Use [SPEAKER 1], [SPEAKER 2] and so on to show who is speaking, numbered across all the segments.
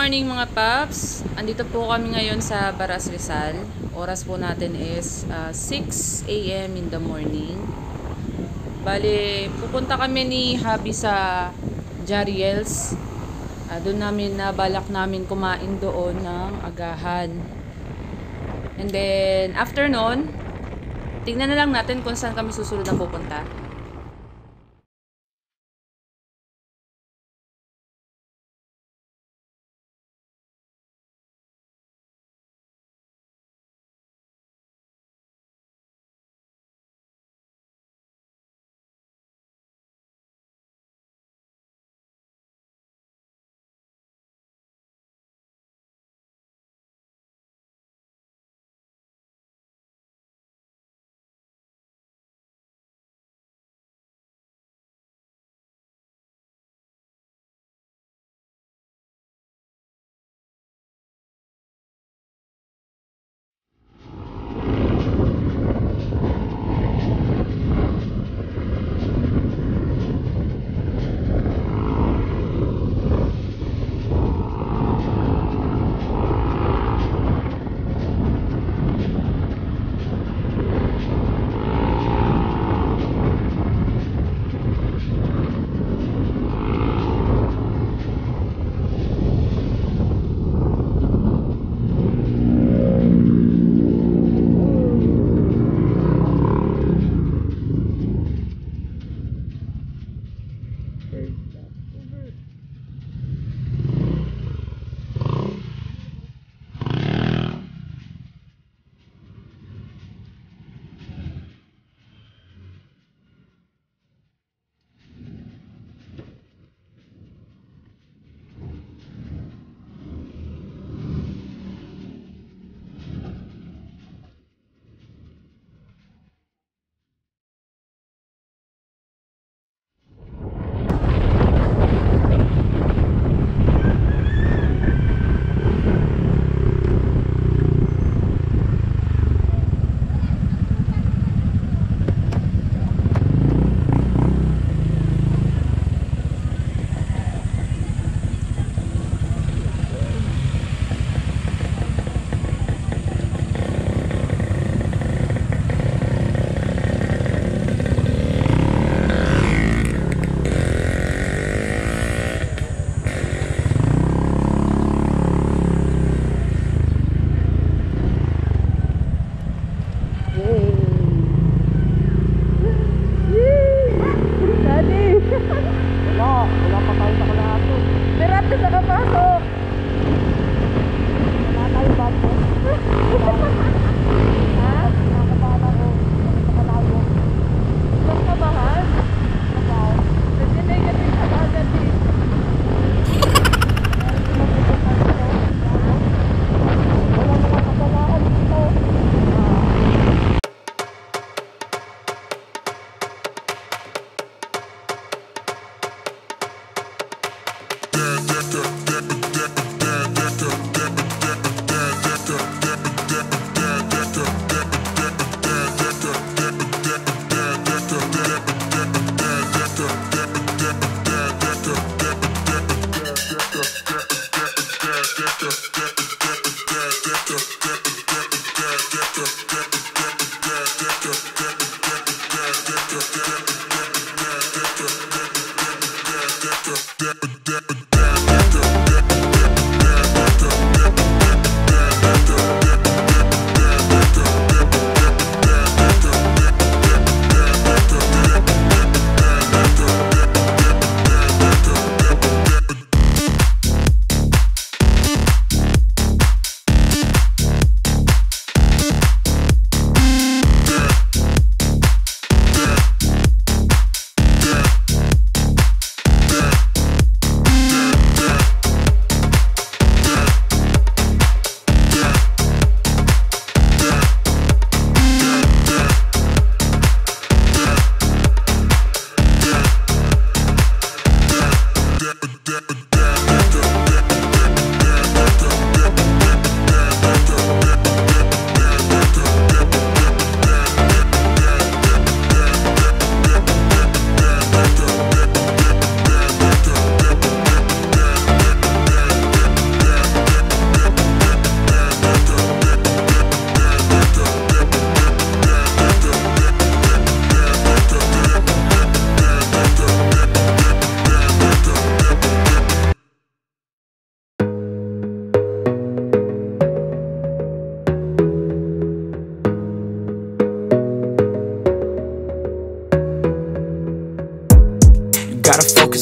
[SPEAKER 1] morning mga paps! Andito po kami ngayon sa Baras Rizal. Oras po natin is 6 a.m. in the morning. Bale, pupunta kami ni Habi sa Jariel's. Doon namin balak namin kumain doon ng agahan. And then, after nun, tingnan na lang natin kung saan kami susunod na pupunta.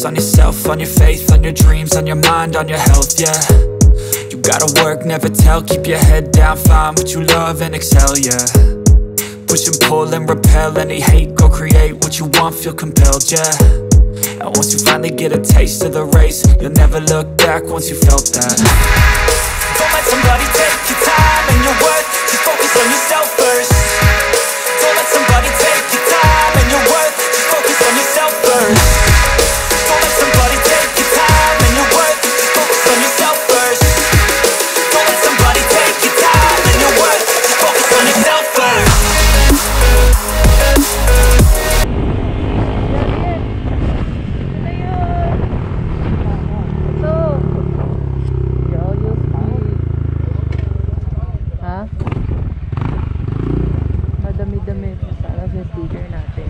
[SPEAKER 2] focus on yourself, on your faith, on your dreams, on your mind, on your health, yeah. You gotta work, never tell, keep your head down, find what you love and excel, yeah. Push and pull and repel any hate, go create what you want, feel compelled, yeah. And once you finally get a taste of the race, you'll never look back once you felt that. Don't let somebody take your time and your worth, just focus on yourself first. Don't let somebody take your time and your worth, just focus on yourself first. Don't let somebody take your time and your worth, just focus on yourself first. Don't let somebody take your time and your worth, just focus on yourself first.
[SPEAKER 1] Madami-dami para sa speaker natin.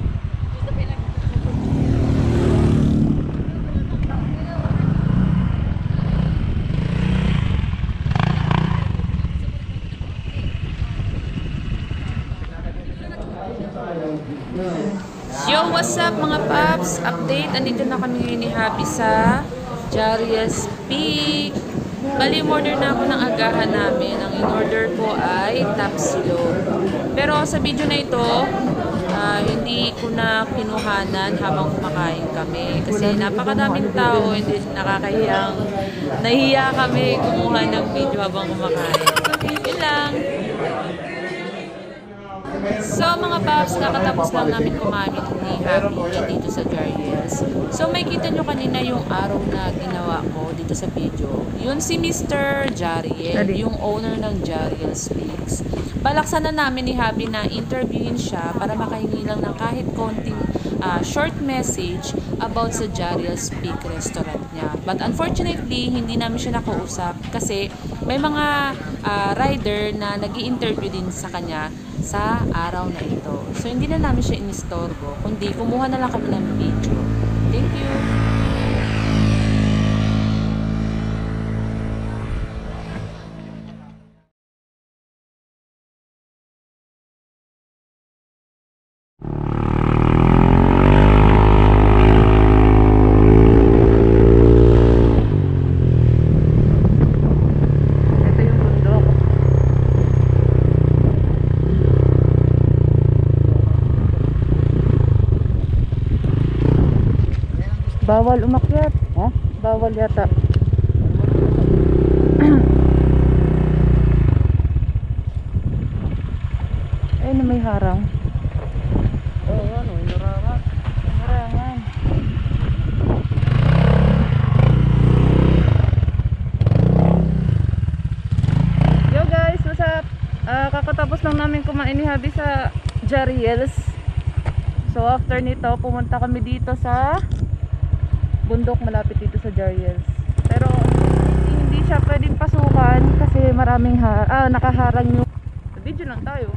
[SPEAKER 1] Yo, what's up mga paps? Update, andito na kami ngayon ni Happy sa Jarius Peak. Bali, order na ako ng agahan namin. Ang in-order ko ay tapsilog. Pero sa video na ito, hindi ko na kinuhanan habang kumakain kami. Kasi napakadaming tao, hindi nakakahiyang. Nahiya kami kumuha ng video habang kumakain. Yun lang. So mga paps, kakatapos lang namin kumain ni Happy dito sa Jarius. So may kita nyo kanina yung araw na ginawa ko dito sa video. Yun si Mr. Jariel, yung owner ng Jarius Speaks. Balaksan na namin ni Happy na interviewin siya para makahingi lang ng kahit konting short message about sa Jarius Peak restaurant niya. But unfortunately, hindi namin siya nakausap kasi may mga rider na nag-i-interview din sa kanya sa araw na ito. So hindi na namin siya inistorbo, kundi kumuha na lang kami ng video. Thank you! Bawal umakyat. Ha? Bawal yata. Ay, na may harang.
[SPEAKER 3] Oo, ano, inarangan.
[SPEAKER 1] Harangan. Yo guys, what's up? Kakatapos lang namin kumain ni Habi sa Jarius. So after nito, pumunta kami dito sa bundok malapit dito sa Jarius. Pero hindi siya pwedeng pasukan kasi maraming nakaharang yung video lang tayo.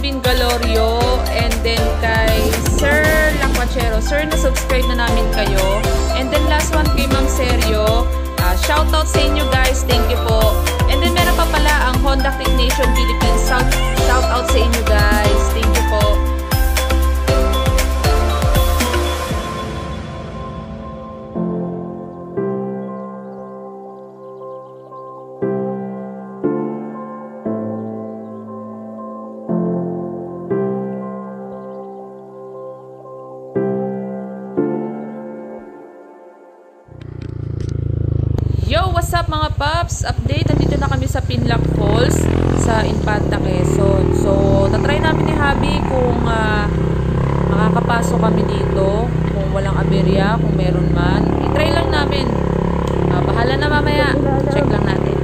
[SPEAKER 1] Alvin Galorio, and then kay Sir Lacuachero. Sir, na-subscribe na namin kayo. And then last one kay Ma'am Seryo. Shoutout sa inyo guys, thank you po. And then meron pa pala ang Honda Click Nation Philippines. Shoutout sa inyo guys, thank you po. Yo, what's up mga paps? Update, nandito na kami sa Pinlac Falls sa Infanta, Quezon. So, tatry namin ni Habi kung makakapasok kami dito, kung walang aberya, kung meron man. I-try lang namin. Bahala na mamaya. Check lang natin.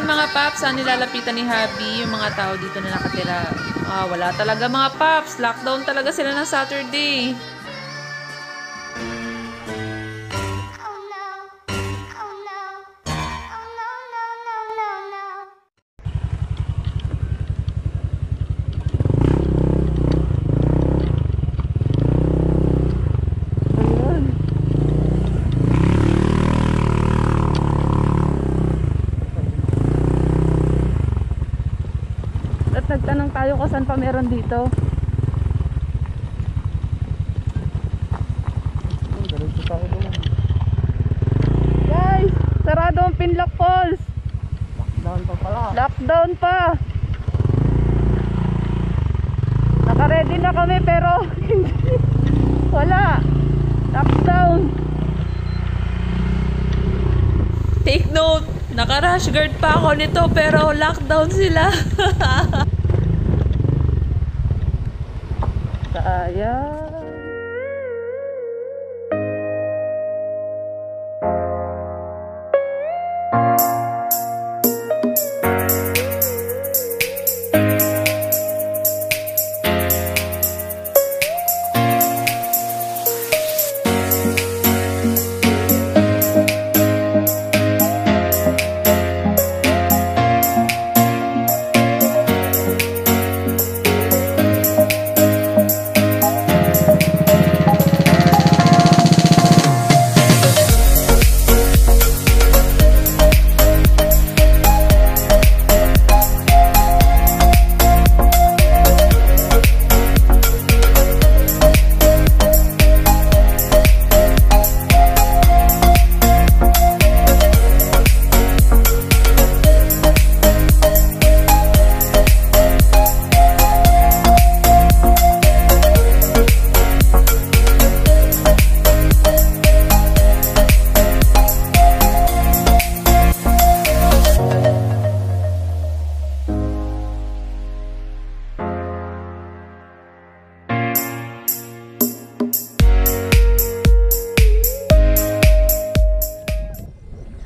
[SPEAKER 1] Mga paps, nilalapitan ni Habi yung mga tao dito na nakatira. Wala talaga mga paps, lockdown talaga sila ng Saturday. Nagtanong tayo kung saan pa meron dito. Guys, sarado ang Pinlac Falls.
[SPEAKER 3] Lockdown pa pala.
[SPEAKER 1] Lockdown pa. Naka-ready na kami pero wala. Lockdown. Take note, naka-rash guard pa ako nito pero lockdown sila. Sayang.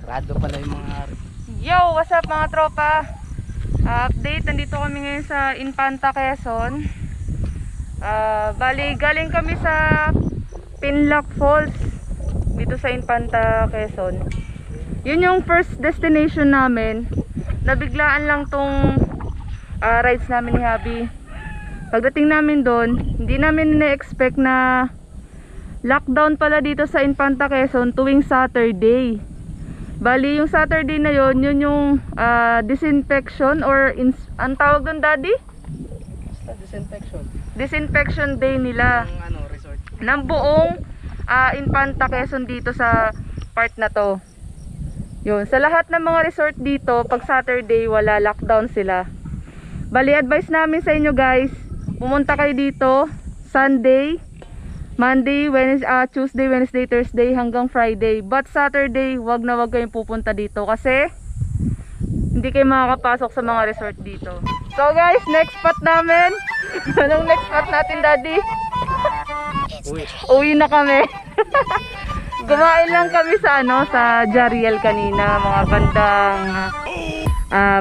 [SPEAKER 3] Sarado pala yung mga...
[SPEAKER 1] Yo, what's up mga tropa? Update, nandito kami ngayon sa Infanta, Quezon. Bali, galing kami sa Pinlac Falls dito sa Infanta, Quezon. Yun yung first destination namin. Nabiglaan lang tong rides namin ni Habi. Pagdating namin doon, hindi namin na-expect na lockdown pala dito sa Infanta, Quezon tuwing Saturday. Bali, yung Saturday na yon, yun yung disinfection or ang tawag doon, Daddy? Disinfection day nila
[SPEAKER 3] Ng resort.
[SPEAKER 1] ng buong Infanta Quezon dito sa part na to. Yun, sa lahat ng mga resort dito, pag Saturday wala, lockdown sila. Bali, advice namin sa inyo guys, pumunta kayo dito Sunday, Monday, Tuesday, Wednesday, Thursday hanggang Friday. But Saturday, wag na wag kayong pupunta dito kasi hindi kayo makakapasok sa mga resort dito. So guys, next spot namin. Anong next spot natin, Daddy? Uwi na kami. Kumain lang kami sa sa Jariel kanina, mga bandang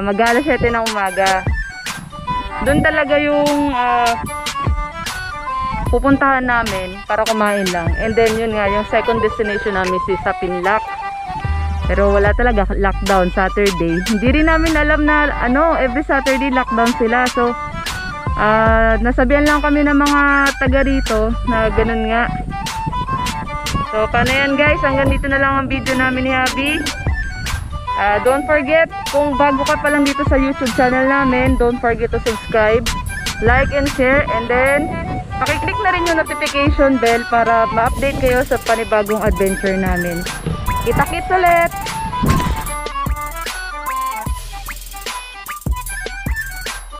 [SPEAKER 1] mag-alas 7 ng umaga. Doon talaga yung pupuntahan namin para kumain lang. And then yun nga, yung second destination namin si sa Pinlac. Pero wala talaga, lockdown Saturday. Hindi rin namin alam na every Saturday lockdown sila. So nasabihan lang kami ng mga taga rito na ganun nga. So paano yan guys, hanggang dito na lang ang video namin ni Habi. Don't forget, kung bago ka pa lang dito sa YouTube channel namin, don't forget to subscribe, like and share, and then pakiclick na rin yung notification bell para ma-update kayo sa panibagong adventure namin. Kita-kits ulit!